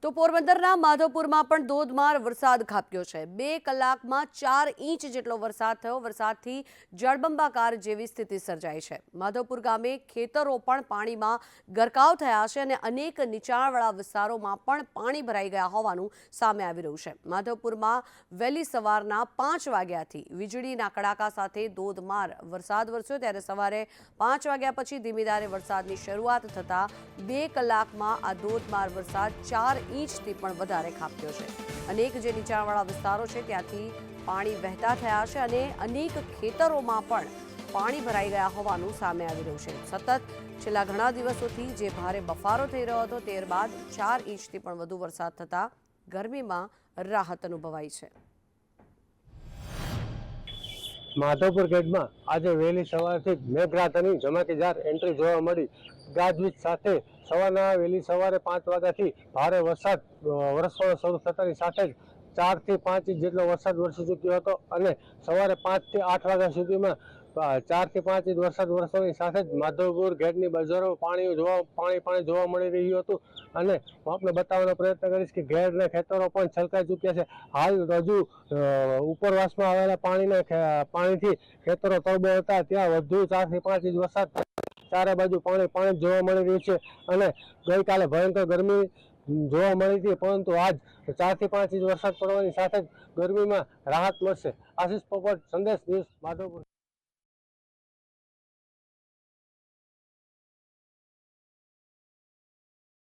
તો પોરબંદરના માધવપુરમાં પણ ધોધમાર વરસાદ ખાબક્યો છે। 2 કલાકમાં 4 ઇંચ જેટલો વરસાદ થયો। વરસાદથી જળબંબાકાર જેવી સ્થિતિ સર્જાઈ છે। માધવપુર ગામે ખેતરો પણ પાણીમાં ગરકાવ થયા છે અને અનેક નીચાણવાળા વિસ્તારોમાં પણ પાણી ભરાઈ ગયા હોવાનું સામે આવી રહ્યું છે। માધવપુરમાં વહેલી સવારના 5 વાગ્યાથી વીજળીના કડાકા સાથે ધોધમાર વરસાદ વરસ્યો, ત્યારે સવારે 5 વાગ્યા પછી ધીમી ધારે વરસાદની શરૂઆત થતાં 2 કલાકમાં આ ધોધમાર વરસાદ 4 ઇંચથી પણ વધારે ખાબક્યો છે। અનેક જે નીચાણવાળા વિસ્તારો છે ત્યાંથી પાણી વહેતા થયા છે અને અનેક ખેતરોમાં પણ પાણી ભરાઈ ગયા હોવાનું સામે આવી રહ્યું છે। સતત છેલ્લા ઘણા દિવસોથી જે ભારે બફારો થઈ રહ્યો હતો ત્યારબાદ 4 ઇંચથી પણ વધુ વરસાદ થતાં ગરમીમાં રાહત અનુભવાઈ છે। માધવપુર ગેટમાં આજે વહેલી સવારથી મેઘરાજાની ઝમાકેદાર એન્ટ્રી જોવા મળી। ગાજવીજ સાથે વહેલી સવારે 5 વાગ્યાથી ભારે વરસાદ વરસવાનો શરૂ થતાની સાથે જ 4 થી 5 ઇંચ જેટલો વરસાદ વરસી ચૂક્યો હતો અને સવારે 5 થી 8 વાગ્યા સુધીમાં 4 થી 5 ઇંચ વરસાદ વરસવાની સાથે જ માધવપુર ગેટની બજારો પાણી જોવા મળી રહ્યું હતું અને હું આપને બતાવવાનો પ્રયત્ન કરીશ કે ઘેરના ખેતરો પણ છલકાઈ ચૂક્યા છે। હાલ હજુ ઉપરવાસમાં આવેલા પાણીથી ખેતરો તળબો હતા ત્યાં વધુ 4 થી 5 ઇંચ વરસાદ ચારે બાજુ પાણી જોવા મળી રહ્યું છે અને ગઈકાલે ભયંકર ગરમી જોવા મળી હતી, પરંતુ આજ 4 થી 5 ઇંચ વરસાદ પડવાની સાથે જ ગરમીમાં રાહત મળશે। આશીષ પોપટ, સંદેશ ન્યૂઝ, માધવપુર।